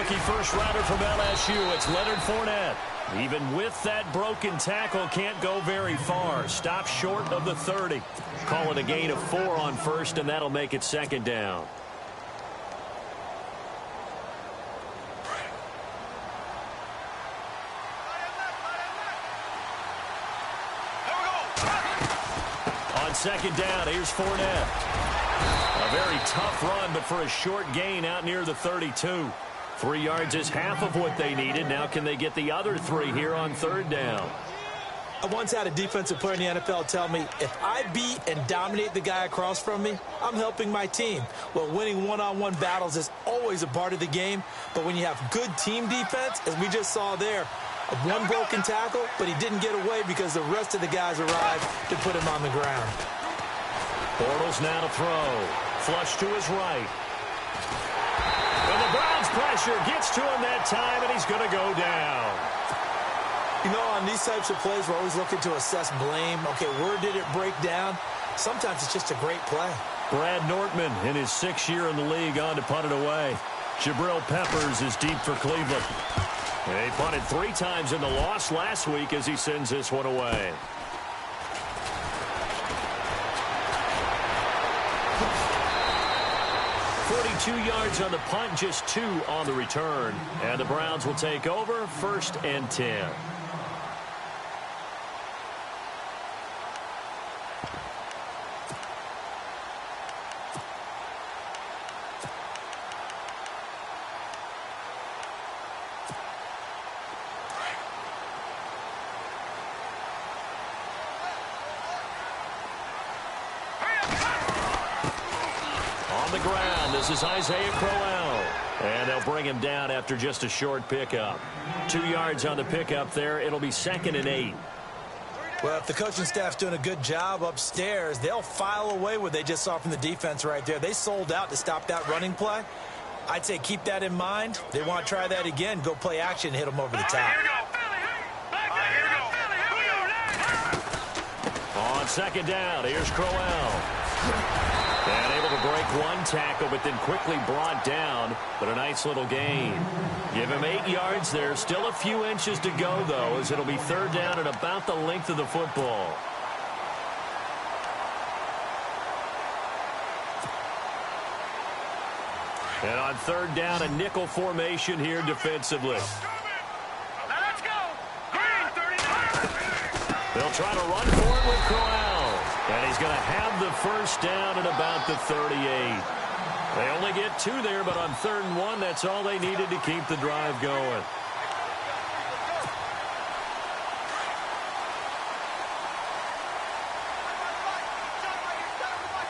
rookie first-rounder from LSU. It's Leonard Fournette. Even with that broken tackle, can't go very far. Stops short of the 30. Call it a gain of 4 on first, and that'll make it second down. On second down, here's Fournette. A very tough run, but for a short gain out near the 32. 3 yards is half of what they needed. Now can they get the other 3 here on third down? I once had a defensive player in the NFL tell me, if I beat and dominate the guy across from me, I'm helping my team. Well, winning one-on-one battles is always a part of the game, but when you have good team defense, as we just saw there, one broken tackle, but he didn't get away because the rest of the guys arrived to put him on the ground. Bortles now to throw. Flush to his right. And the Browns pressure gets to him that time, and he's going to go down. You know, on these types of plays, we're always looking to assess blame. Okay, where did it break down? Sometimes it's just a great play. Brad Nortman, in his 6th year in the league, on to punt it away. Jabril Peppers is deep for Cleveland. They punted 3 times in the loss last week as he sends this one away. Yards on the punt, just 2 on the return. And the Browns will take over, 1st and 10. This is Isaiah Crowell, and they'll bring him down after just a short pickup. 2 yards on the pickup there. It'll be 2nd and 8. Well, if the coaching staff's doing a good job upstairs, they'll file away what they just saw from the defense right there. They sold out to stop that running play. I'd say keep that in mind. They want to try that again. Go play action and hit them over the top. On second down, here's Crowell. And able to break one tackle, but then quickly brought down. But a nice little gain. Give him 8 yards there. Still a few inches to go, though, as it'll be third down at about the length of the football. And on third down, a nickel formation here defensively. Let's go. They'll try to run for it with Crowell. And he's going to have the first down at about the 38. They only get 2 there, but on 3rd and 1, that's all they needed to keep the drive going.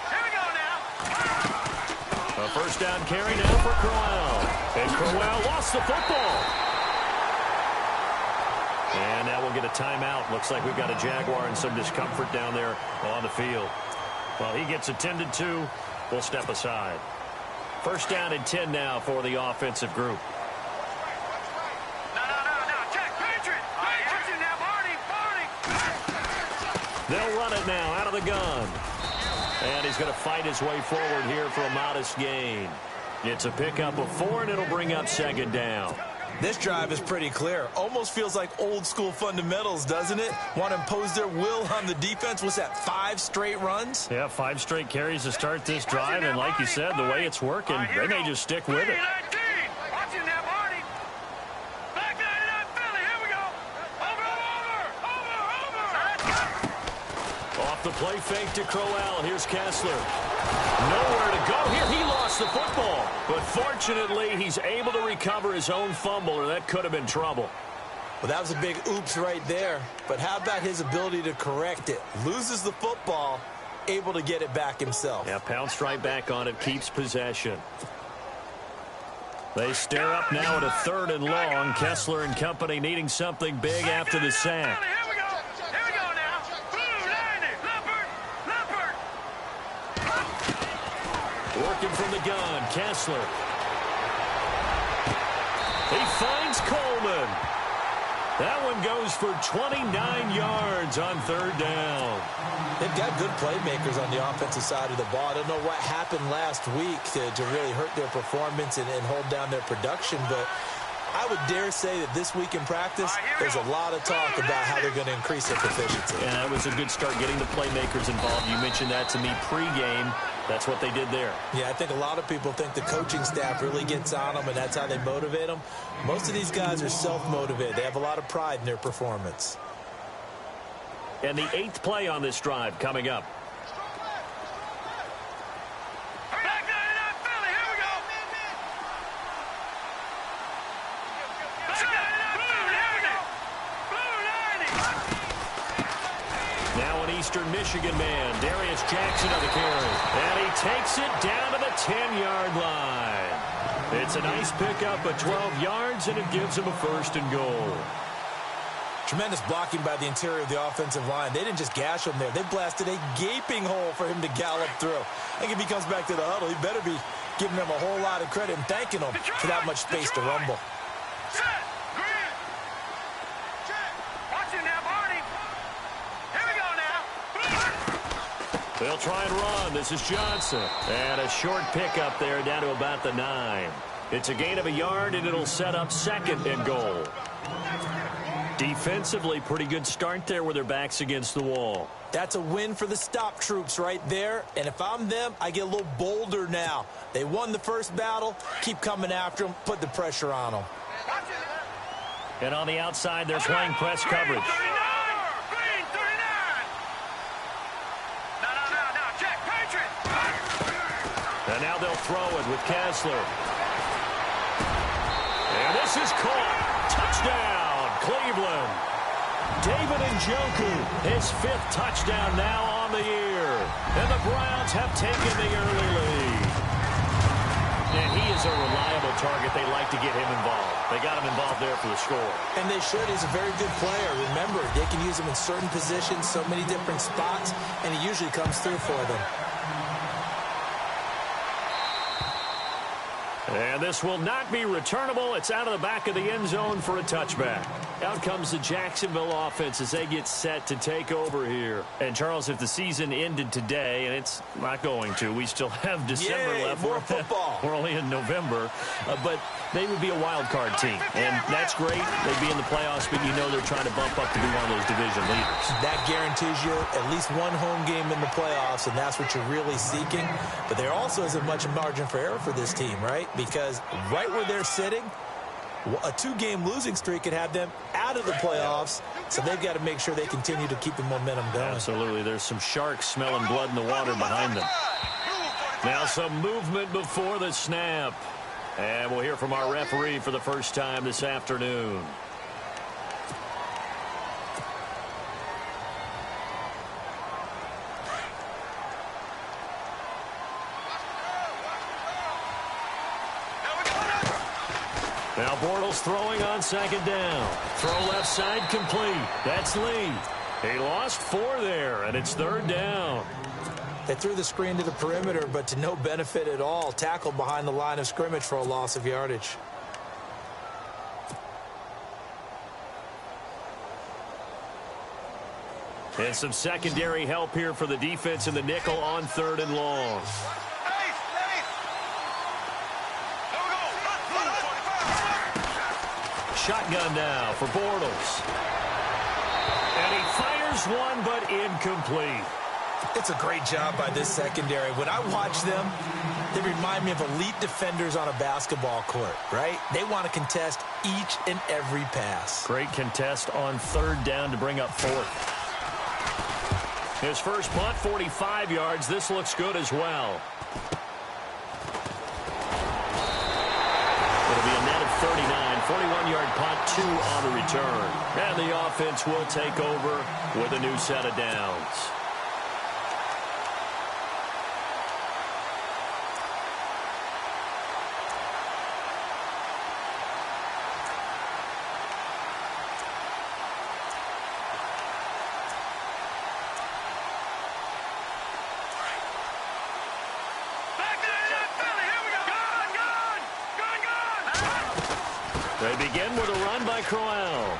Here we go now. A first down carry now for Crowell. And Crowell lost the football. And now we'll get a timeout. Looks like we've got a Jaguar and some discomfort down there on the field. Well, he gets attended to. We'll step aside. First down and 10 now for the offensive group. No. Check. Patriot. Watch it now, Barney. They'll run it now out of the gun. And he's going to fight his way forward here for a modest gain. It's a pickup of 4, and it'll bring up second down. This drive is pretty clear. Almost feels like old school fundamentals, doesn't it? Want to impose their will on the defense. What's that, 5 straight runs? Yeah, 5 straight carries to start this drive. And like you said, the way it's working, they may just stick with it. Watch it now, Barney. Back 99, Philly. Here we go. Over. Off the play fake to Crowell. Here's Kessler. Nowhere to go here. He lost the football. But fortunately, he's able to recover his own fumble, or that could have been trouble. Well, that was a big oops right there. But how about his ability to correct it? Loses the football, able to get it back himself. Yeah, pounced right back on it, keeps possession. They stare up now at a 3rd and long. Kessler and company needing something big after the sack. Working from the gun, Kessler. He finds Coleman. That one goes for 29 yards on third down. They've got good playmakers on the offensive side of the ball. I don't know what happened last week to really hurt their performance and hold down their production, but I would dare say that this week in practice, there's a lot of talk about how they're going to increase their proficiency. And that was a good start getting the playmakers involved. You mentioned that to me pregame. That's what they did there. Yeah, I think a lot of people think the coaching staff really gets on them, and that's how they motivate them. Most of these guys are self-motivated. They have a lot of pride in their performance. And the 8th play on this drive coming up. Eastern Michigan man, Darius Jackson on the carry. And he takes it down to the 10-yard line. It's a nice pickup of 12 yards, and it gives him a 1st and goal. Tremendous blocking by the interior of the offensive line. They didn't just gash him there. They blasted a gaping hole for him to gallop through. I think if he comes back to the huddle, he better be giving them a whole lot of credit and thanking them for that much space to rumble. They'll try and run. This is Johnson. And a short pickup there down to about the 9. It's a gain of a yard, and it'll set up 2nd and goal. Defensively, pretty good start there with their backs against the wall. That's a win for the stop troops right there. And if I'm them, I get a little bolder now. They won the first battle. Keep coming after them. Put the pressure on them. And on the outside, they're playing press coverage. And now they'll throw it with Kessler. And this is caught. Touchdown, Cleveland. David Njoku, his 5th touchdown now on the year. And the Browns have taken the early lead. And he is a reliable target. They like to get him involved. They got him involved there for the score. And they should. He's a very good player. Remember, they can use him in certain positions, so many different spots, and he usually comes through for them. And this will not be returnable. It's out of the back of the end zone for a touchback. Out comes the Jacksonville offense as they get set to take over here. And, Charles, if the season ended today, and it's not going to, we still have December left. More football. We're only in November. But they would be a wild card team. And that's great. They'd be in the playoffs, but you know they're trying to bump up to be one of those division leaders. That guarantees you at least one home game in the playoffs, and that's what you're really seeking. But there also isn't much margin for error for this team, right? Because right where they're sitting, a 2-game losing streak could have them out of the playoffs, so they've got to make sure they continue to keep the momentum going. Absolutely. There's some sharks smelling blood in the water behind them. Now some movement before the snap. And we'll hear from our referee for the first time this afternoon. Now Bortles throwing on 2nd down. Throw left side complete. That's Lee. He lost 4 there, and it's 3rd down. They threw the screen to the perimeter, but to no benefit at all. Tackled behind the line of scrimmage for a loss of yardage. And some secondary help here for the defense in the nickel on 3rd and long. Shotgun now for Bortles. And he fires one, but incomplete. It's a great job by this secondary. When I watch them, they remind me of elite defenders on a basketball court, right? They want to contest each and every pass. Great contest on 3rd down to bring up 4th. His first punt, 45 yards. This looks good as well. It'll be a net of 39, 41-yard punt, 2 on the return. And the offense will take over with a new set of downs. They begin with a run by Crowell.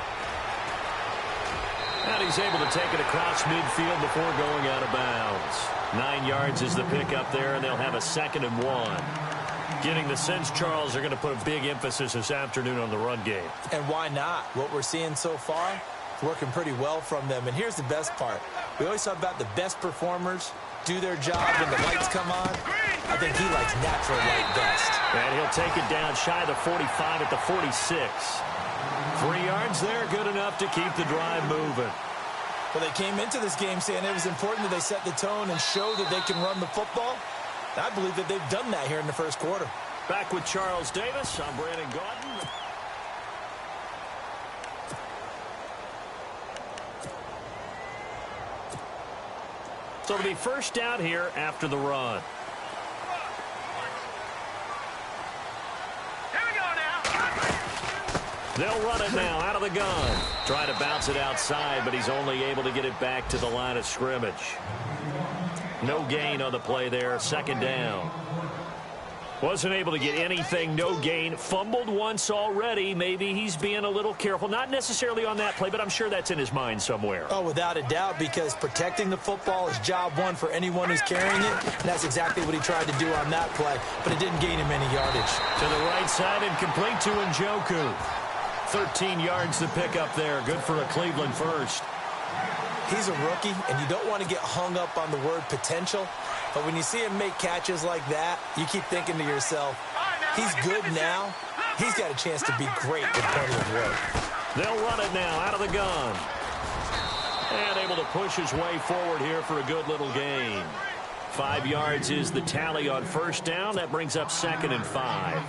And he's able to take it across midfield before going out of bounds. 9 yards is the pickup there, and they'll have a 2nd and 1. Getting the sense, Charles, are going to put a big emphasis this afternoon on the run game. And why not? What we're seeing so far, it's working pretty well from them. And here's the best part. We always talk about the best performers do their job when the lights come on. I think he likes natural light best. And he'll take it down shy of the 45 at the 46. 3 yards there, good enough to keep the drive moving. Well, they came into this game saying it was important that they set the tone and show that they can run the football. I believe that they've done that here in the first quarter. Back with Charles Davis. I'm Brandon Gaudin. So it'll be first down here after the run. Here we go now. They'll run it now out of the gun. Trying to bounce it outside, but he's only able to get it back to the line of scrimmage. No gain on the play there. 2nd down. Wasn't able to get anything. No gain. Fumbled once already. Maybe he's being a little careful. Not necessarily on that play, but I'm sure that's in his mind somewhere. Oh, without a doubt, because protecting the football is job one for anyone who's carrying it. And that's exactly what he tried to do on that play, but it didn't gain him any yardage. To the right side and complete to Njoku. 13 yards to pick up there. Good for a Cleveland first. He's a rookie, and you don't want to get hung up on the word potential. But when you see him make catches like that, you keep thinking to yourself, he's good now. He's got a chance to be great with plenty of work. They'll run it now out of the gun. And able to push his way forward here for a good little gain. 5 yards is the tally on first down. That brings up 2nd and 5.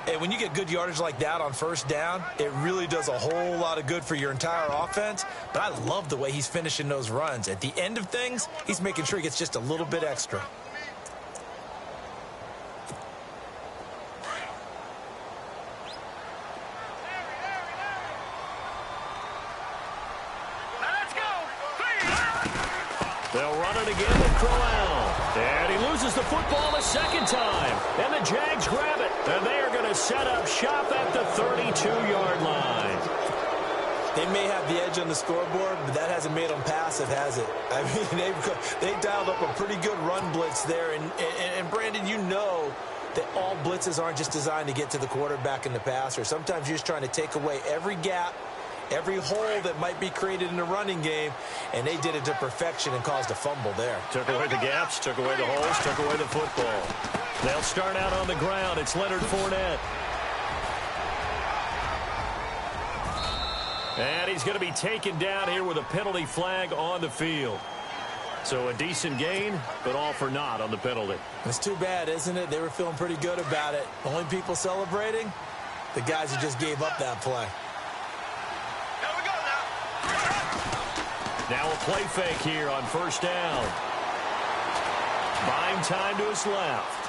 And when you get good yardage like that on first down, it really does a whole lot of good for your entire offense. But I love the way he's finishing those runs. At the end of things, he's making sure he gets just a little bit extra. Let's go. Please. They'll run it again with Crowell. And he loses the football a 2nd time. And the Jags grab it. And they are going to set up shop at the 32-yard line. They may have the edge on the scoreboard, but that hasn't made them passive, has it? I mean, they dialed up a pretty good run blitz there. And Brandon, you know that all blitzes aren't just designed to get to the quarterback in the passer. Sometimes you're just trying to take away every gap, every hole that might be created in the running game, and they did it to perfection and caused a fumble there. Took away the gaps, took away the holes, took away the football. They'll start out on the ground. It's Leonard Fournette. And he's going to be taken down here with a penalty flag on the field. So a decent gain, but all for naught on the penalty. It's too bad, isn't it? They were feeling pretty good about it. Only people celebrating, the guys who just gave up that play. Here we go now. Now a play fake here on first down. Buying time to his left.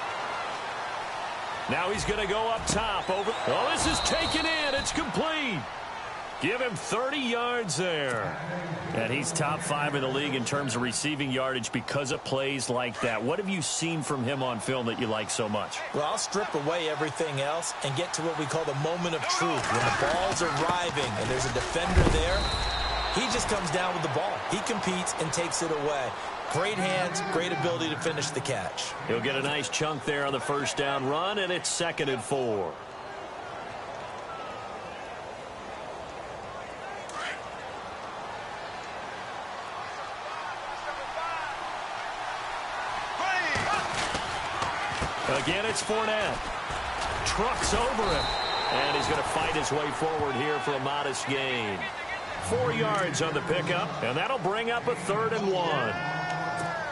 Now he's going to go up top. Oh, this is taken in. It's complete. Give him 30 yards there. And he's top 5 in the league in terms of receiving yardage because of plays like that. What have you seen from him on film that you like so much? Well, I'll strip away everything else and get to what we call the moment of truth. When the ball's arriving and there's a defender there, he just comes down with the ball. He competes and takes it away. Great hands, great ability to finish the catch. He'll get a nice chunk there on the first down run, and it's 2nd and 4. Again, it's Fournette. Trucks over him. And he's going to fight his way forward here for a modest gain. 4 yards on the pickup, and that'll bring up a 3rd and 1.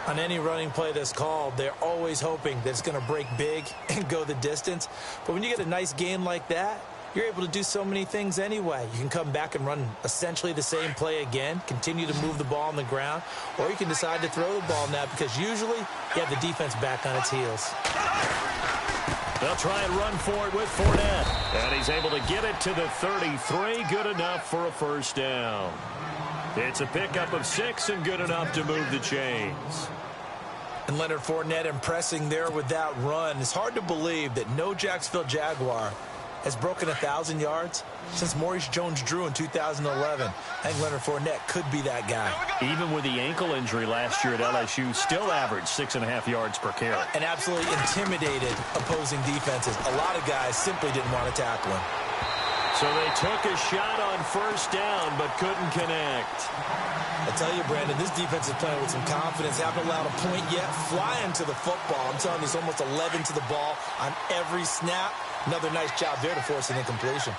On any running play that's called, they're always hoping that it's going to break big and go the distance. But when you get a nice gain like that, you're able to do so many things anyway. You can come back and run essentially the same play again, continue to move the ball on the ground, or you can decide to throw the ball now because usually you have the defense back on its heels. They'll try and run for it with Fournette. And he's able to get it to the 33. Good enough for a first down. It's a pickup of 6 and good enough to move the chains. And Leonard Fournette impressing there with that run. It's hard to believe that no Jacksonville Jaguar has broken 1,000 yards since Maurice Jones-Drew in 2011. I think Leonard Fournette could be that guy. Even with the ankle injury last year at LSU, still averaged 6.5 yards per carry. And absolutely intimidated opposing defenses. A lot of guys simply didn't want to tackle him. So they took a shot on first down, but couldn't connect. I tell you, Brandon, this defense is playing with some confidence. Haven't allowed a point yet. Flying to the football. I'm telling you, it's almost 11 to the ball on every snap. Another nice job there to force an incompletion.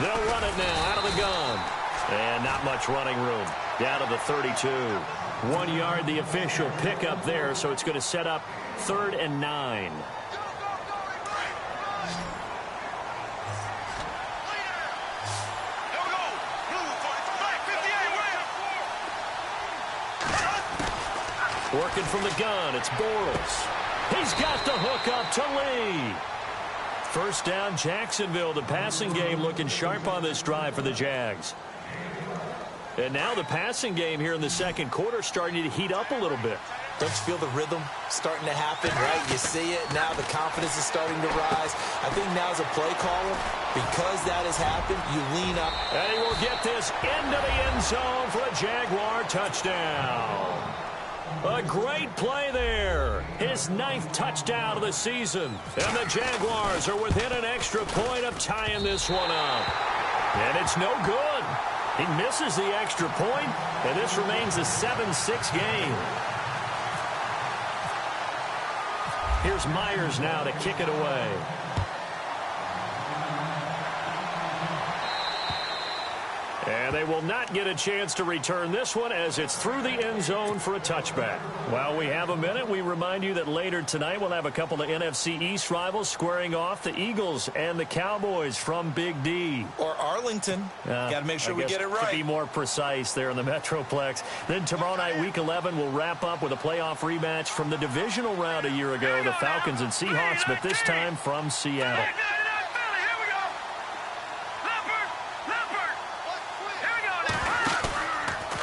They'll run it now out of the gun. And not much running room. Down to the 32. 1 yard, the official pickup there, so it's going to set up 3rd and 9. Working from the gun, it's Bortles. He's got the hook up to Lee. First down, Jacksonville. The passing game looking sharp on this drive for the Jags. And now the passing game here in the second quarter starting to heat up a little bit. Don't you feel the rhythm starting to happen, right? You see it. Now the confidence is starting to rise. I think now as a play caller, because that has happened, you lean up. And he will get this into the end zone for a Jaguar touchdown. A great play there. His 9th touchdown of the season. And the Jaguars are within an extra point of tying this one up. And it's no good. He misses the extra point, and this remains a 7-6 game. Here's Myers now to kick it away. And they will not get a chance to return this one as it's through the end zone for a touchback. While we have a minute, we remind you that later tonight we'll have a couple of NFC East rivals squaring off, the Eagles and the Cowboys from Big D. Or Arlington. Got to make sure we get it right. To be more precise there in the Metroplex. Then tomorrow night, Week 11, we'll wrap up with a playoff rematch from the divisional round a year ago, the Falcons and Seahawks, but this time from Seattle.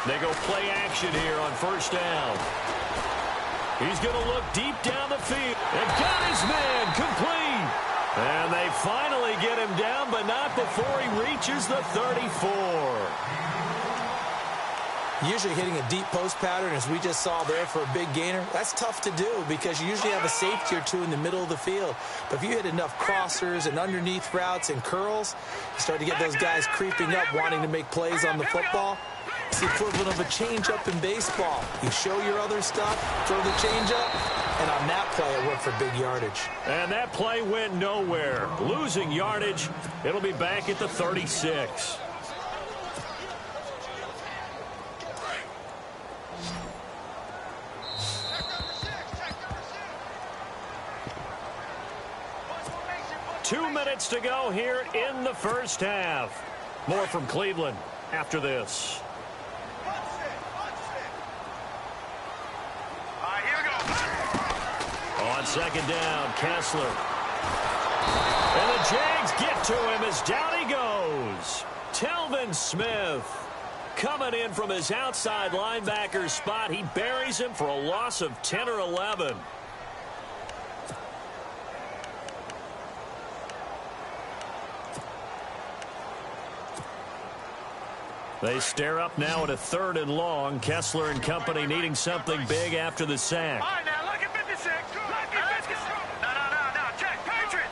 They go play action here on first down. He's going to look deep down the field. And got his man complete. And they finally get him down, but not before he reaches the 34. Usually hitting a deep post pattern, as we just saw there for a big gainer, that's tough to do because you usually have a safety or two in the middle of the field. But if you hit enough crossers and underneath routes and curls, you start to get those guys creeping up, wanting to make plays on the football. It's the equivalent of a changeup in baseball. You show your other stuff, throw the changeup, and on that play, it worked for big yardage. And that play went nowhere. Losing yardage, it'll be back at the 36. Two minutes to go here in the first half. More from Cleveland after this. On second down, Kessler. And the Jags get to him as down he goes. Telvin Smith coming in from his outside linebacker spot. He buries him for a loss of 10 or 11. They stare up now at a 3rd and long. Kessler and company needing something big after the sack. All right, now look at 56. Look at 56. No. Check. Patriot.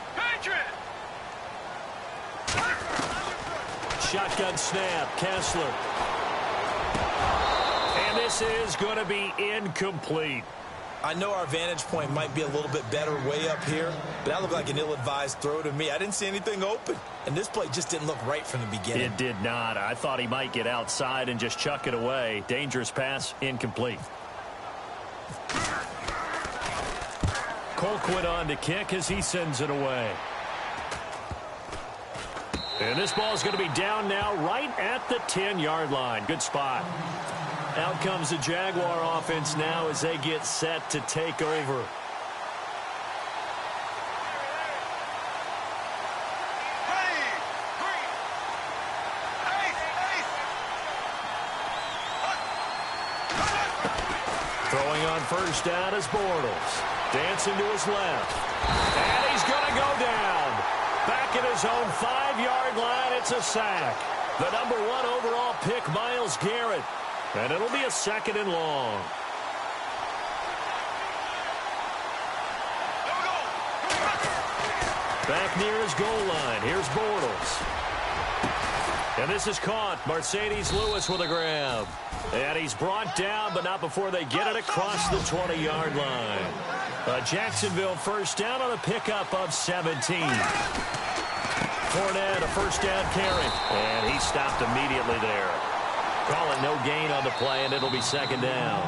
Shotgun snap. Kessler. And this is going to be incomplete. I know our vantage point might be a little bit better way up here, but that looked like an ill-advised throw to me. I didn't see anything open, and this play just didn't look right from the beginning. It did not. I thought he might get outside and just chuck it away. Dangerous pass, incomplete. Colquitt on to kick as he sends it away. And this ball is going to be down now right at the 10-yard line. Good spot. Out comes the Jaguar offense now as they get set to take over. Throwing on first down is Bortles. Dancing to his left. And he's going to go down. Back at his own 5-yard line, it's a sack. The #1 overall pick, Myles Garrett. And it'll be a 2nd and long. Back near his goal line. Here's Bortles. And this is caught. Mercedes Lewis with a grab. And he's brought down, but not before they get it across the 20-yard line. A Jacksonville first down on a pickup of 17. Fournette, a first down carry. And he stopped immediately there. Call it no gain on the play, and it'll be 2nd down.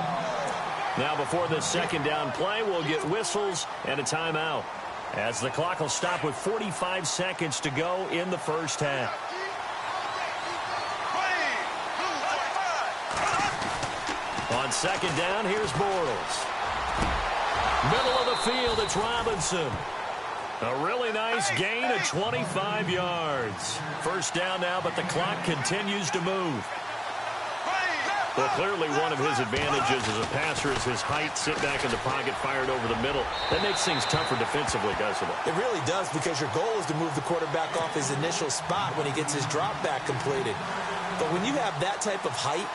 Now before this 2nd down play, we'll get whistles and a timeout, as the clock will stop with 45 seconds to go in the first half. On 2nd down, here's Bortles. Middle of the field, it's Robinson. A really nice gain of 25 yards. First down now, but the clock continues to move. Well, clearly one of his advantages as a passer is his height. Sit back in the pocket, fired over the middle. That makes things tougher defensively, doesn't it? It really does, because your goal is to move the quarterback off his initial spot when he gets his drop back completed. But when you have that type of height,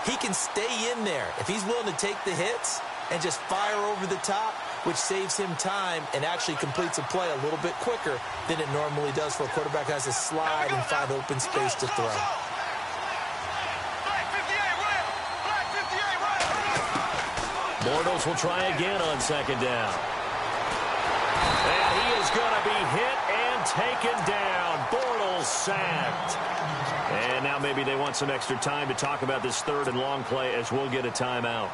he can stay in there if he's willing to take the hits and just fire over the top, which saves him time and actually completes a play a little bit quicker than it normally does for a quarterback who has to slide and find open space to throw. Bortles will try again on 2nd down. And he is going to be hit and taken down. Bortles sacked. And now maybe they want some extra time to talk about this 3rd and long play, as we'll get a timeout.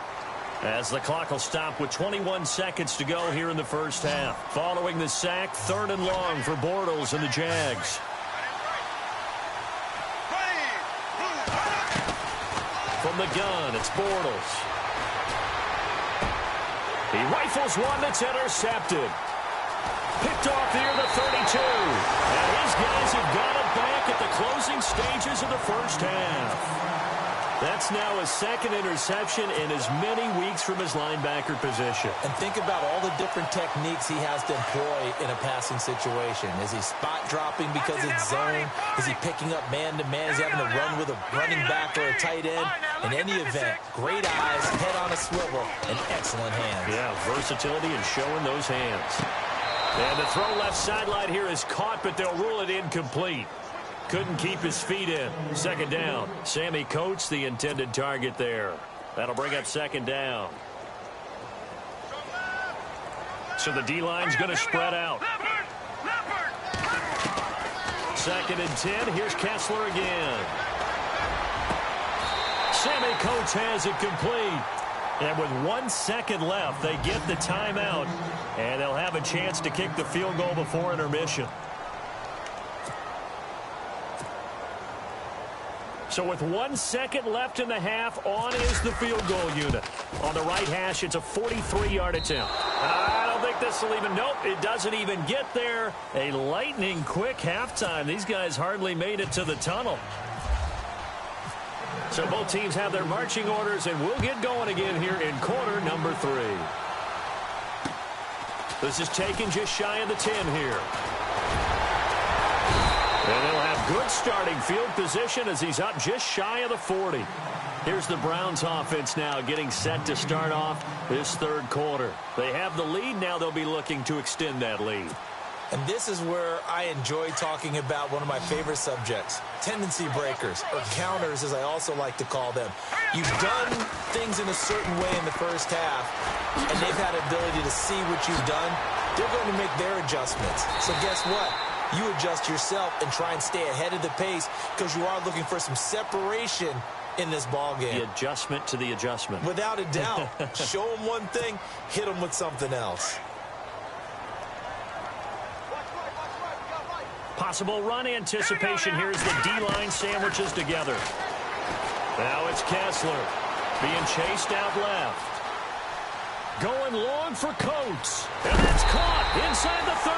As the clock will stop with 21 seconds to go here in the first half. Following the sack, 3rd and long for Bortles and the Jags. From the gun, it's Bortles. He rifles one that's intercepted. Picked off near the 32. And his guys have got it back at the closing stages of the first half. That's now his 2nd interception in as many weeks from his linebacker position. And think about all the different techniques he has to employ in a passing situation. Is he spot dropping because it's zone? Is he picking up man-to-man? Is he having to run with a running back or a tight end? In any event, great eyes, head on a swivel, and excellent hands. Yeah, versatility and showing those hands. And the throw left sideline here is caught, but they'll rule it incomplete. Couldn't keep his feet in. 2nd down. Sammy Coates, the intended target there. That'll bring up 2nd down. So the D-line's going to spread out. 2nd and 10. Here's Kessler again. Sammy Coates has it complete. And with 1 second left, they get the timeout. And they'll have a chance to kick the field goal before intermission. So with 1 second left in the half, on is the field goal unit. On the right hash, it's a 43-yard attempt. I don't think this will even, nope, it doesn't even get there. A lightning quick halftime. These guys hardly made it to the tunnel. So both teams have their marching orders, and we'll get going again here in quarter number 3. This is taken just shy of the 10 here. And they'll have good starting field position as he's up just shy of the 40. Here's the Browns offense now getting set to start off this 3rd quarter. They have the lead. Now they'll be looking to extend that lead. And this is where I enjoy talking about one of my favorite subjects, tendency breakers, or counters as I also like to call them. You've done things in a certain way in the first half, and they've had ability to see what you've done. They're going to make their adjustments. So guess what? You adjust yourself and try and stay ahead of the pace, because you are looking for some separation in this ball game. The adjustment to the adjustment. Without a doubt. Show them one thing, hit them with something else. Possible run anticipation. Here's the D-line sandwiches together. Now it's Kessler being chased out left. Going long for Coates. And that's caught inside the 30.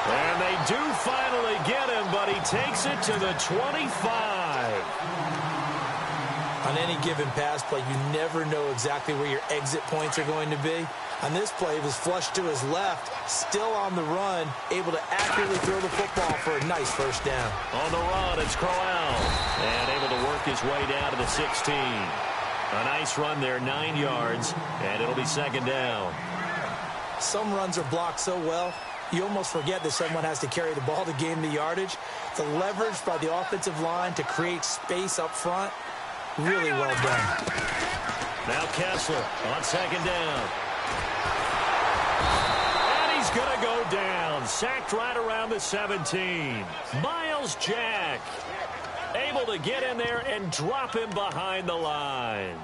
And they do finally get him, but he takes it to the 25. On any given pass play, you never know exactly where your exit points are going to be. On this play, he was flushed to his left, still on the run, able to accurately throw the football for a nice first down. On the run, it's Crowell, and able to work his way down to the 16. A nice run there, 9 yards, and it'll be second down. Some runs are blocked so well, you almost forget that someone has to carry the ball to gain the yardage. The leverage by the offensive line to create space up front, really well done. Now Kessler on second down. And he's going to go down. Sacked right around the 17. Miles Jack able to get in there and drop him behind the line.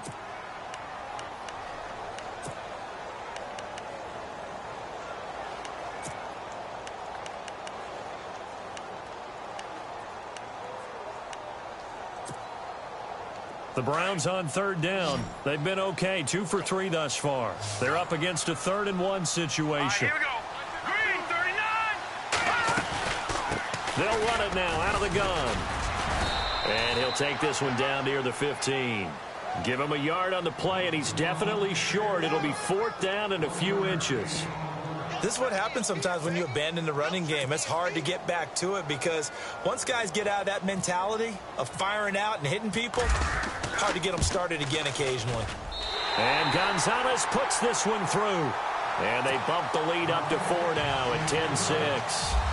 The Browns on third down. They've been okay, 2 for 3 thus far. They're up against a 3rd and 1 situation. Here we go. Green, 39. They'll run it now out of the gun. And he'll take this one down near the 15. Give him a yard on the play, and he's definitely short. It'll be 4th down and a few inches. This is what happens sometimes when you abandon the running game. It's hard to get back to it because once guys get out of that mentality of firing out and hitting people, hard to get them started again occasionally. And Gonzalez puts this one through. And they bump the lead up to 4 now at 10-6.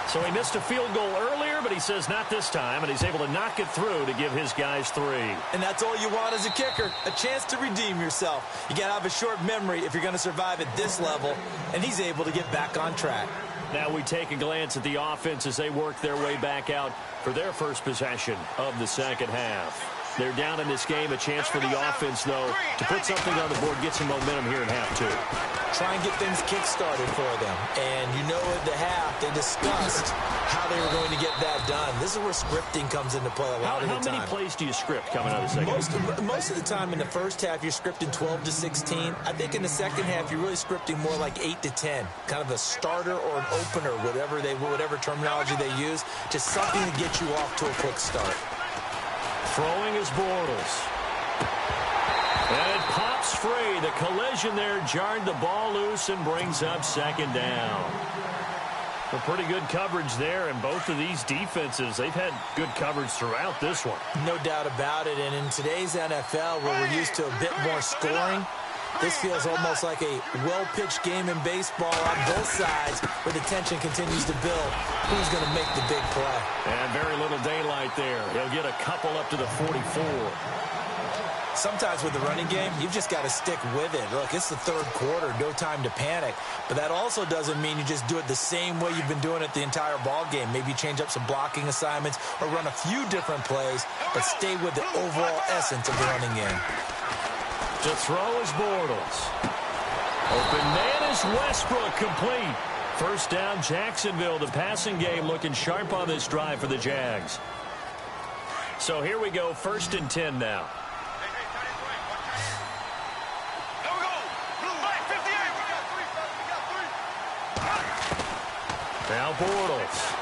So he missed a field goal earlier, but he says not this time, and he's able to knock it through to give his guys 3. And that's all you want as a kicker, a chance to redeem yourself. You got to have a short memory if you're going to survive at this level, and he's able to get back on track. Now we take a glance at the offense as they work their way back out for their first possession of the second half. They're down in this game. A chance for the offense, though, to put something on the board, get some momentum here in half 2. Try and get things kick-started for them. And you know at the half, they discussed how they were going to get that done. This is where scripting comes into play a lot of the time. How many plays do you script coming out of the second half? Most of the time in the first half, you're scripting 12 to 16. I think in the second half, you're really scripting more like 8 to 10. Kind of a starter or an opener, whatever terminology they use. Just something to get you off to a quick start. Throwing is Bortles. And it pops free. The collision there jarred the ball loose and brings up second down. A pretty good coverage there, and both of these defenses, they've had good coverage throughout this one. No doubt about it, and in today's NFL, where we're used to a bit more scoring, this feels almost like a well-pitched game in baseball on both sides where the tension continues to build. Who's going to make the big play? And very little daylight there. He'll get a couple up to the 44. Sometimes with the running game, you've just got to stick with it. Look, it's the third quarter, no time to panic. But that also doesn't mean you just do it the same way you've been doing it the entire ball game. Maybe change up some blocking assignments or run a few different plays, but stay with the overall essence of the running game. To throw is Bortles. Open man is Westbrook, complete. First down, Jacksonville. The passing game looking sharp on this drive for the Jags. So here we go, 1st and 10 now. Now Bortles.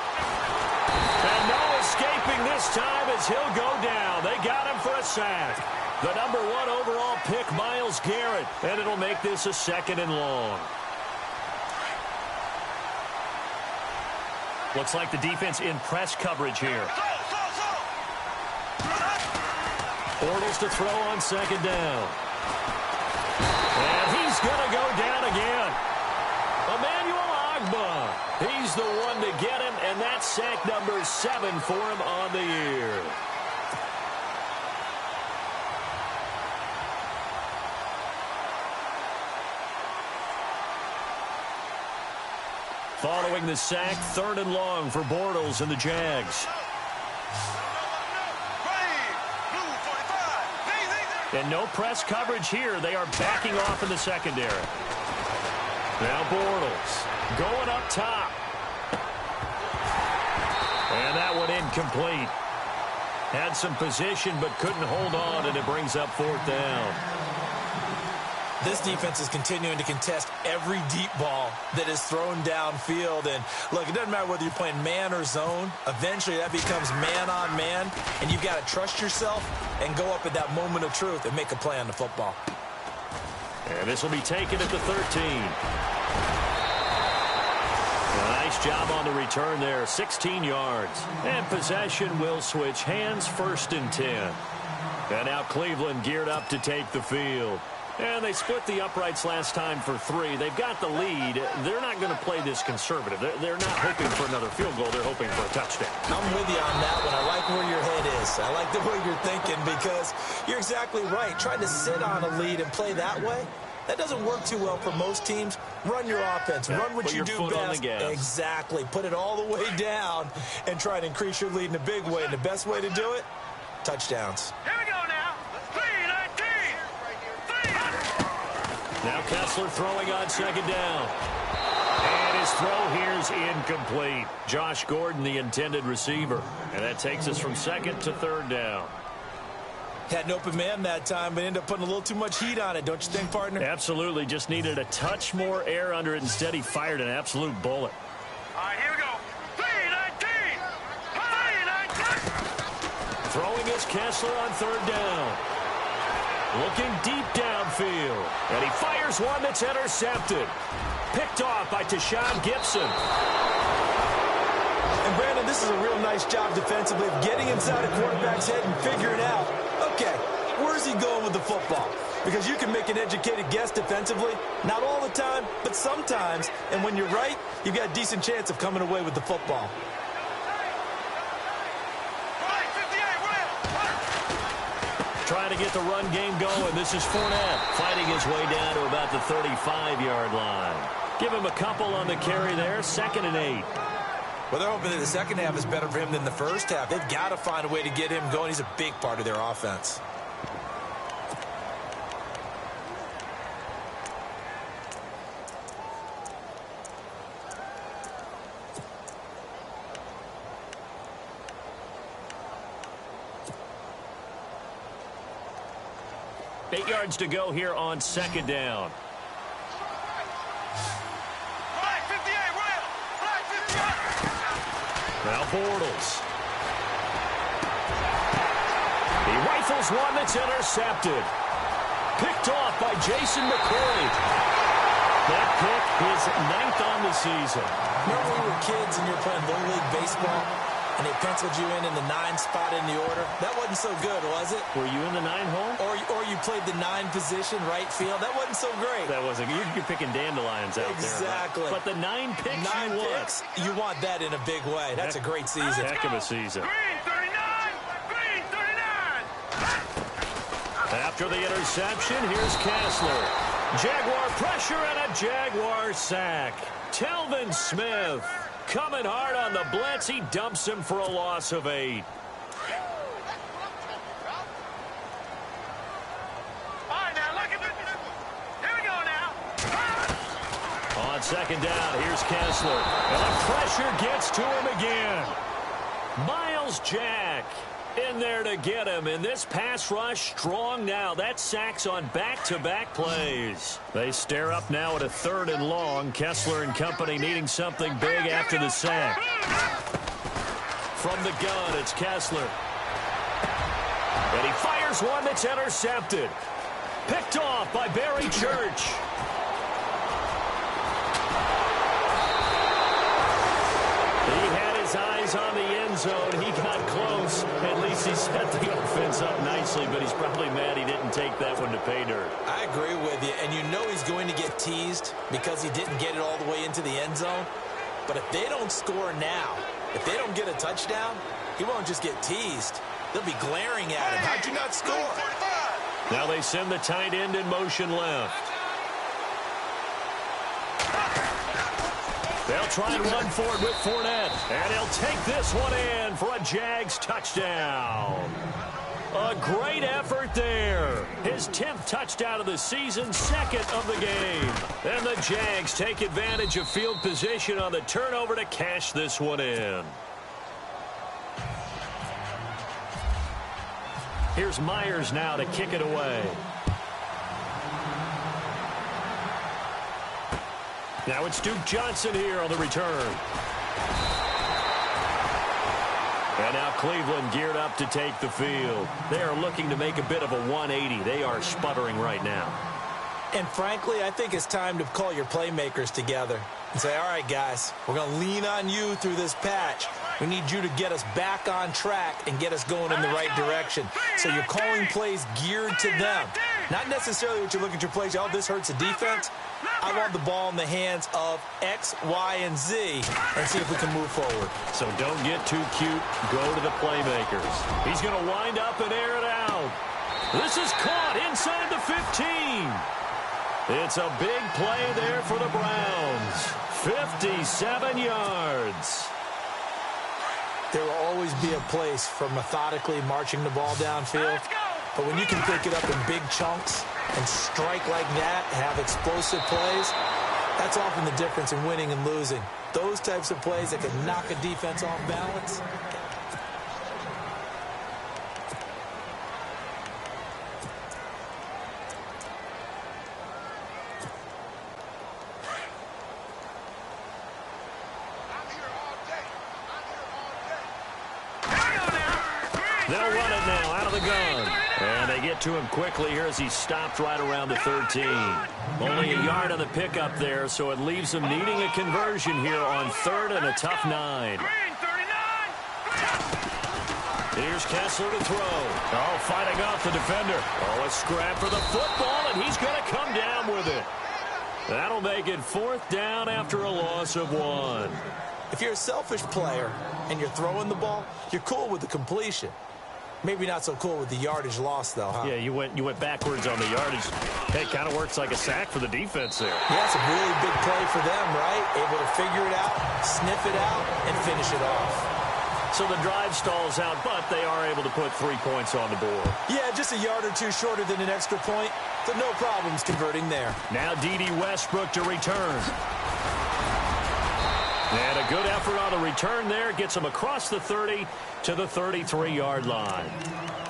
And no escaping this time as he'll go down. They got him for a sack. The number 1 overall pick, Myles Garrett. And it'll make this a 2nd and long. Looks like the defense in press coverage here. Bortles to throw on 2nd down. And he's going to go down again. Emmanuel Ogbah. He's the one to get him, and that's sack number 7 for him on the year. Following the sack, 3rd and long for Bortles and the Jags. And no press coverage here. They are backing off in the secondary. Now Bortles going up top. And that one incomplete. Had some position but couldn't hold on, and it brings up 4th down. This defense is continuing to contest every deep ball that is thrown downfield. And, look, it doesn't matter whether you're playing man or zone. Eventually, that becomes man on man, and you've got to trust yourself and go up at that moment of truth and make a play on the football. And this will be taken at the 13. A nice job on the return there, 16 yards. And possession will switch hands, 1st and 10. And now Cleveland geared up to take the field. And they split the uprights last time for 3. They've got the lead. They're not going to play this conservative. They're not hoping for another field goal. They're hoping for a touchdown. I'm with you on that one. I like where your head is. I like the way you're thinking because you're exactly right. Trying to sit on a lead and play that way, that doesn't work too well for most teams. Run your offense. Run what you do best. On the gas. Exactly. Put it all the way down and try to increase your lead in a big way. And the best way to do it, touchdowns. Here we go now. 319. Now Kessler throwing on 2nd down. And his throw here's incomplete. Josh Gordon, the intended receiver. And that takes us from 2nd to 3rd down. Had an open man that time, but ended up putting a little too much heat on it, don't you think, partner? Absolutely. Just needed a touch more air under it. Instead, he fired an absolute bullet. All right, here we go. 319. 319. Throwing is Kessler on 3rd down. Looking deep downfield. And he fires one that's intercepted. Picked off by Tashawn Gibson. And, Brandon, this is a real nice job defensively of getting inside a quarterback's head and figuring out, okay, where's he going with the football? Because you can make an educated guess defensively, not all the time, but sometimes. And when you're right, you've got a decent chance of coming away with the football. Trying to get the run game going. This is Fournette fighting his way down to about the 35-yard line. Give him a couple on the carry there. 2nd and 8. Well, they're hoping that the second half is better for him than the first half. They've got to find a way to get him going. He's a big part of their offense. Eight yards to go here on 2nd down. Now Bortles. He rifles one that's intercepted. Picked off by Jason McCoy. That pick is 9th on the season. Remember when we were kids and you were playing Little League Baseball and they penciled you in the 9 spot in the order? That wasn't so good, was it? Were you in the 9 hole? Or you played the 9 position, right field? That wasn't so great. That wasn't. You're picking dandelions out exactly. there. Right? But the 9 picks 9 picks, you want that in a big way. That's a great season. Heck of a season. Green 39. Green 39. After the interception, here's Kessler. Jaguar pressure and a Jaguar sack. Telvin Smith coming hard on the blitz. He dumps him for a loss of 8. All right, now look at this. Here we go now. On 2nd down, here's Kessler. And the pressure gets to him again. Miles Jack in there to get him. And this pass rush strong now. That sacks on back-to-back plays. They stare up now at a 3rd and long. Kessler and company needing something big after the sack. From the gun, it's Kessler. And he fires one that's intercepted. Picked off by Barry Church. He had his eyes on the end zone. He got close. At least he set the offense up nicely, but he's probably mad he didn't take that one to pay dirt. I agree with you, and you know he's going to get teased because he didn't get it all the way into the end zone. But if they don't score now, if they don't get a touchdown, he won't just get teased. They'll be glaring at him. How'd you not score? Now they send the tight end in motion left. They'll try and run for it with Fournette. And he'll take this one in for a Jags touchdown. A great effort there. His 10th touchdown of the season, 2nd of the game. And the Jags take advantage of field position on the turnover to cash this one in. Here's Myers now to kick it away. Now it's Duke Johnson here on the return. And now Cleveland geared up to take the field. They are looking to make a bit of a 180. They are sputtering right now. And frankly, I think it's time to call your playmakers together and say, all right, guys, we're going to lean on you through this patch. We need you to get us back on track and get us going in the right direction. So you're calling plays geared to them. Not necessarily what you look at your plays, oh, this hurts the defense. I want the ball in the hands of X, Y, and Z and see if we can move forward. So don't get too cute. Go to the playmakers. He's going to wind up and air it out. This is caught inside the 15. It's a big play there for the Browns. 57 yards. There will always be a place for methodically marching the ball downfield. But when you can pick it up in big chunks and strike like that, have explosive plays, that's often the difference in winning and losing. Those types of plays that can knock a defense off balance. They'll run it now out of the gun. And they get to him quickly here as he stopped right around the 13. Only a yard on the pickup there, so it leaves them needing a conversion here on 3rd and a tough 9. Here's Kessler to throw. Oh, fighting off the defender. Oh, a scrap for the football, and he's going to come down with it. That'll make it 4th down after a loss of 1. If you're a selfish player and you're throwing the ball, you're cool with the completion. Maybe not so cool with the yardage loss, though, huh? Yeah, you went backwards on the yardage. Hey, it kind of works like a sack for the defense there. Yeah, it's a really big play for them, right? Able to figure it out, sniff it out, and finish it off. So the drive stalls out, but they are able to put 3 points on the board. Yeah, just a yard or two shorter than an extra point, so no problems converting there. Now D.D. Westbrook to return. And a good effort on the return there. Gets him across the 30 to the 33-yard line.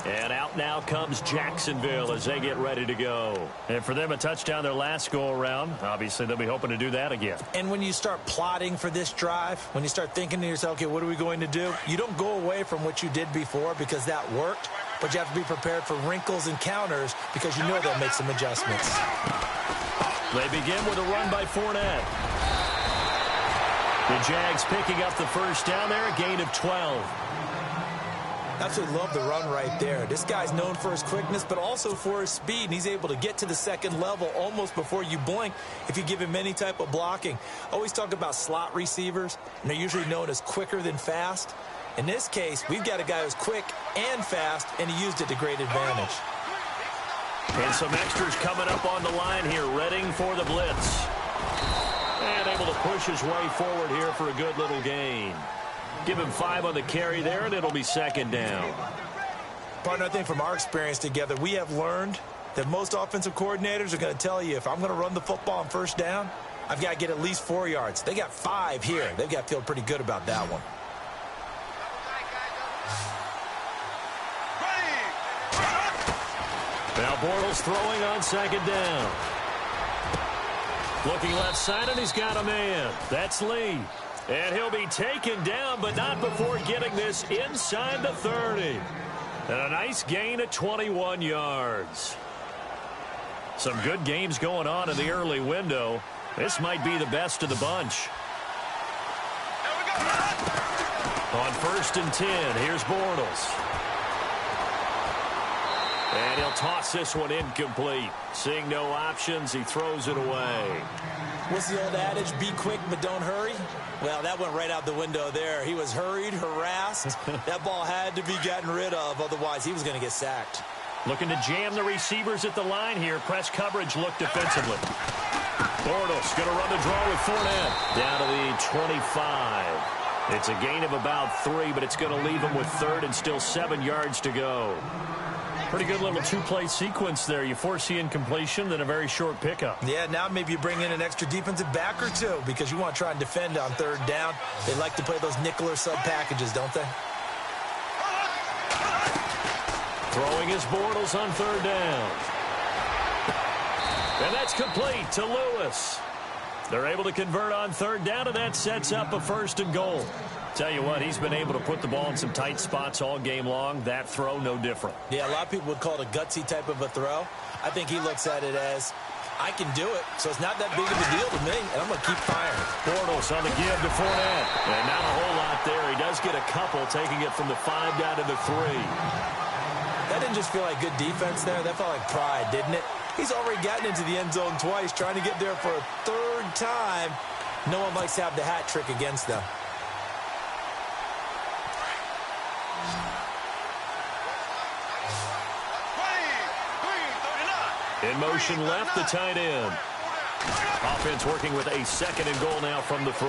And out now comes Jacksonville as they get ready to go. And for them, a touchdown their last go-around. Obviously, they'll be hoping to do that again. And when you start plotting for this drive, when you start thinking to yourself, okay, what are we going to do? You don't go away from what you did before because that worked, but you have to be prepared for wrinkles and counters because you know they'll make some adjustments. They begin with a run by Fournette. The Jags picking up the first down there, a gain of 12. Absolutely love the run right there. This guy's known for his quickness, but also for his speed, and he's able to get to the second level almost before you blink if you give him any type of blocking. Always talk about slot receivers, and they're usually known as quicker than fast. In this case, we've got a guy who's quick and fast, and he used it to great advantage. And some extras coming up on the line here, readying for the blitz. And able to push his way forward here for a good little gain. Give him 5 on the carry there, and it'll be 2nd down. Partner, I think from our experience together, we have learned that most offensive coordinators are going to tell you, if I'm going to run the football on first down, I've got to get at least 4 yards. They got 5 here. They've got to feel pretty good about that one. Now Bortles throwing on 2nd down. Looking left side, and he's got a man. That's Lee. And he'll be taken down, but not before getting this inside the 30. And a nice gain of 21 yards. Some good games going on in the early window. This might be the best of the bunch. On 1st and 10, here's Bortles. And he'll toss this one incomplete. Seeing no options, he throws it away. What's the old adage? Be quick, but don't hurry? Well, that went right out the window there. He was hurried, harassed. That ball had to be gotten rid of, otherwise he was going to get sacked. Looking to jam the receivers at the line here. Press coverage look defensively. Bortles going to run the draw with Fournette. Down to the 25. It's a gain of about 3, but it's going to leave him with 3rd and still 7 yards to go. Pretty good little 2-play sequence there. You force the incompletion, then a very short pickup. Yeah, now maybe you bring in an extra defensive back or two because you want to try and defend on 3rd down. They like to play those nickel or sub packages, don't they? Throwing his Bortles on 3rd down. And that's complete to Lewis. They're able to convert on 3rd down, and that sets up a 1st and goal. Tell you what, he's been able to put the ball in some tight spots all game long. That throw, no different. Yeah, a lot of people would call it a gutsy type of a throw. I think he looks at it as I can do it, so it's not that big of a deal to me, and I'm going to keep firing. Bortles on the give to Fournette. And not a whole lot there. He does get a couple, taking it from the 5 down to the 3. That didn't just feel like good defense there. That felt like pride, didn't it? He's already gotten into the end zone twice, trying to get there for a third time. No one likes to have the hat trick against them. In motion left, the tight end. Offense working with a 2nd and goal now from the 3.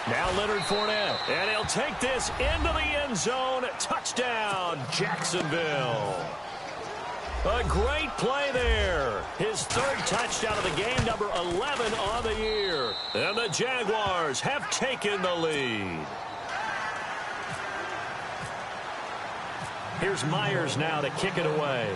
Now Leonard Fournette. And he'll take this into the end zone. Touchdown, Jacksonville. A great play there. His 3rd touchdown of the game, number 11 on the year. And the Jaguars have taken the lead. Here's Myers now to kick it away.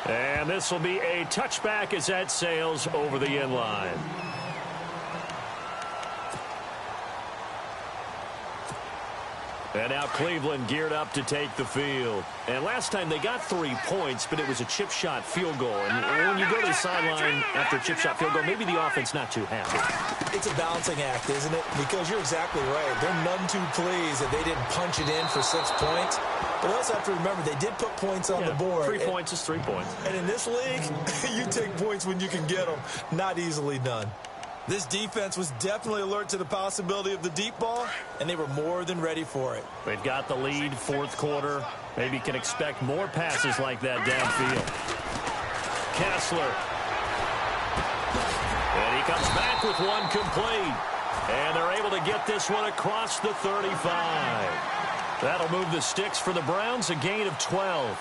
And this will be a touchback as that sails over the end line. And now Cleveland geared up to take the field. And last time they got 3 points, but it was a chip shot field goal. And when you go to the sideline after a chip shot field goal, maybe the offense not too happy. It's a balancing act, isn't it? Because you're exactly right. They're none too pleased that they didn't punch it in for 6 points. But also have to remember, they did put points on the board. 3 points is 3 points. And in this league, you take points when you can get them. Not easily done. This defense was definitely alert to the possibility of the deep ball, and they were more than ready for it. They've got the lead, 4th quarter. Maybe can expect more passes like that downfield. Kessler. And he comes back with one complete. And they're able to get this one across the 35. That'll move the sticks for the Browns, a gain of 12.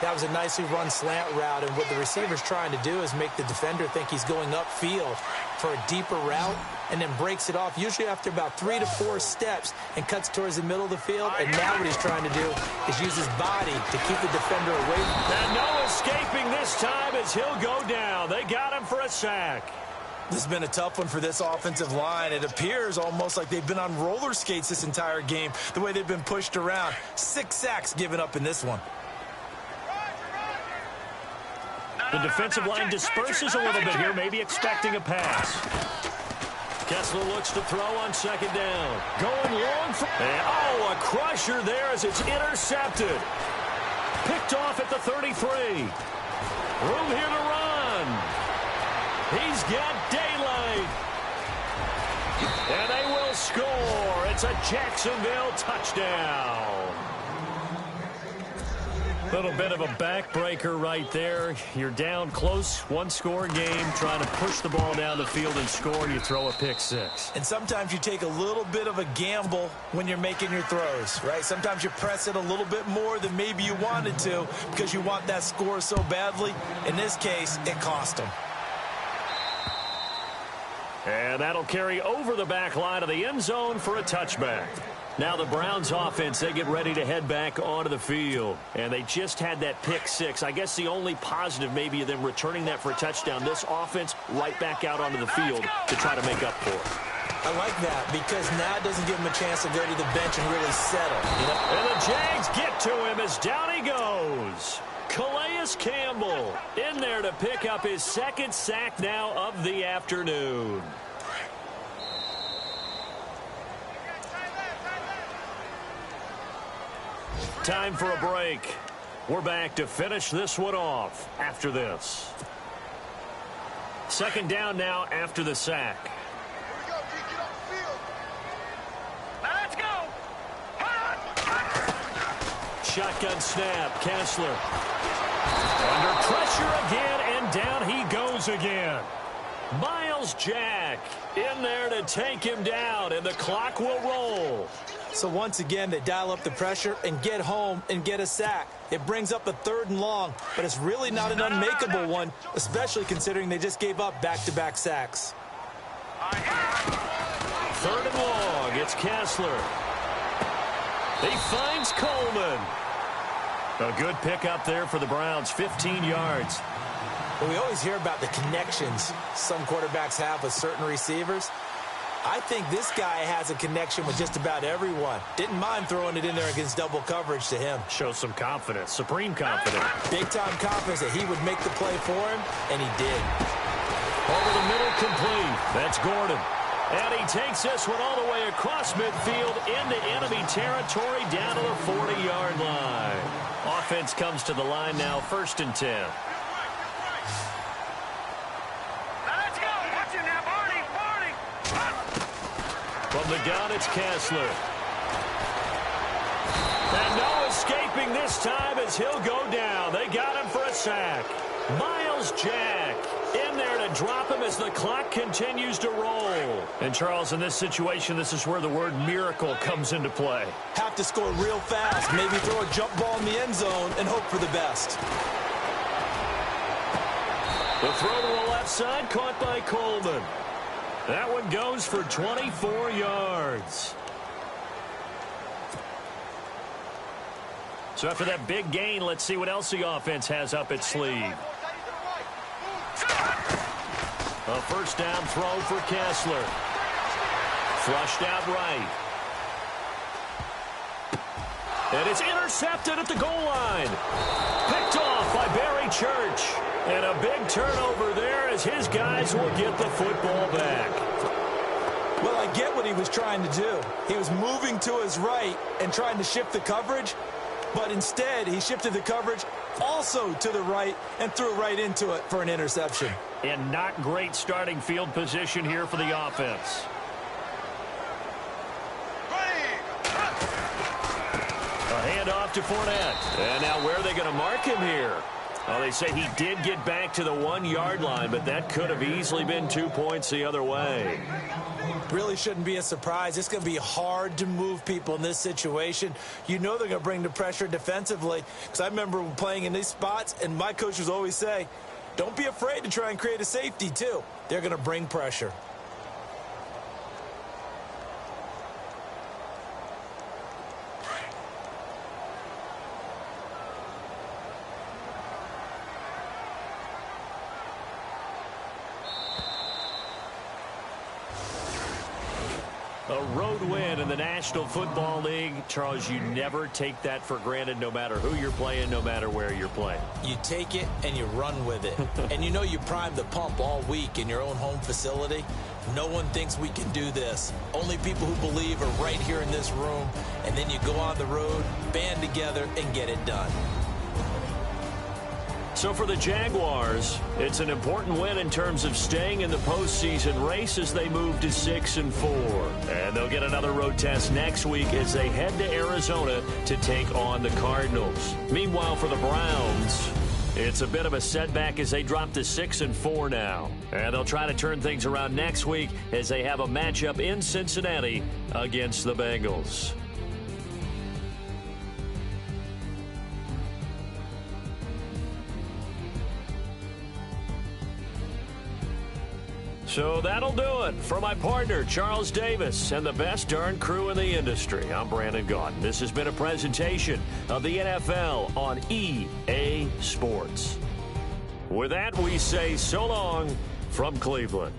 That was a nicely run slant route, and what the receiver's trying to do is make the defender think he's going upfield for a deeper route and then breaks it off, usually after about 3 to 4 steps, and cuts towards the middle of the field. And now what he's trying to do is use his body to keep the defender away. And no escaping this time as he'll go down. They got him for a sack. This has been a tough one for this offensive line. It appears almost like they've been on roller skates this entire game, the way they've been pushed around. 6 sacks given up in this one. The defensive line disperses a little bit here, maybe expecting a pass. Kessler looks to throw on 2nd down. Going long for... a crusher there as it's intercepted. Picked off at the 33. Room here to run. He's got daylight. And they will score. It's a Jacksonville touchdown. Little bit of a backbreaker right there. You're down close, 1-score game, trying to push the ball down the field and score, and you throw a pick 6. And sometimes you take a little bit of a gamble when you're making your throws, right? Sometimes you press it a little bit more than maybe you wanted to because you want that score so badly. In this case, it cost them. And that'll carry over the back line of the end zone for a touchback. Now the Browns offense, they get ready to head back onto the field. And they just had that pick 6. I guess the only positive maybe of them returning that for a touchdown. This offense right back out onto the field to try to make up for it. I like that because now it doesn't give him a chance to go to the bench and really settle. You know? And the Jags get to him as down he goes. Calais Campbell in there to pick up his 2nd sack now of the afternoon. Time for a break. We're back to finish this one off after this. 2nd down now after the sack. Let's go. Shotgun snap. Kessler. Under pressure again, and down he goes again. Miles Jack in there to take him down, and the clock will roll. So once again, they dial up the pressure and get home and get a sack. It brings up a 3rd and long, but it's really not an unmakeable one, especially considering they just gave up back-to-back sacks. 3rd and long. It's Kessler. He finds Coleman. A good pickup there for the Browns, 15 yards. Well, we always hear about the connections some quarterbacks have with certain receivers. I think this guy has a connection with just about everyone. Didn't mind throwing it in there against double coverage to him. Shows some confidence, supreme confidence. Big-time confidence that he would make the play for him, and he did. Over the middle, complete. That's Gordon. And he takes this one all the way across midfield into enemy territory down to the 40-yard line. Offense comes to the line now, 1st and 10. From the gun, it's Kessler. And no escaping this time as he'll go down. They got him for a sack. Miles Jack in there to drop him as the clock continues to roll. And, Charles, in this situation, this is where the word miracle comes into play. Have to score real fast. Maybe throw a jump ball in the end zone and hope for the best. The throw to the left side caught by Coleman. That one goes for 24 yards. So after that big gain, let's see what else the offense has up its sleeve. A 1st down throw for Kessler. Flushed out right. And it's intercepted at the goal line. Picked off by Barry Church. And a big turnover there as his guys will get the football back. Well, I get what he was trying to do. He was moving to his right and trying to shift the coverage, but instead he shifted the coverage also to the right and threw right into it for an interception. And not great starting field position here for the offense. A handoff to Fournette. And now where are they going to mark him here? Well, they say he did get back to the 1-yard line, but that could have easily been 2 points the other way. Really shouldn't be a surprise. It's going to be hard to move people in this situation. You know they're going to bring the pressure defensively. Because I remember playing in these spots, and my coaches always say, don't be afraid to try and create a safety, too. They're going to bring pressure. A road win in the National Football League. Charles, you never take that for granted no matter who you're playing, no matter where you're playing. You take it and you run with it. And you know you primed the pump all week in your own home facility. No one thinks we can do this. Only people who believe are right here in this room. And then you go on the road, band together, and get it done. So for the Jaguars, it's an important win in terms of staying in the postseason race as they move to 6-4. And they'll get another road test next week as they head to Arizona to take on the Cardinals. Meanwhile, for the Browns, it's a bit of a setback as they drop to 6-4 now. And they'll try to turn things around next week as they have a matchup in Cincinnati against the Bengals. So that'll do it. For my partner, Charles Davis, and the best darn crew in the industry, I'm Brandon Gaudin. This has been a presentation of the NFL on EA Sports. With that, we say so long from Cleveland.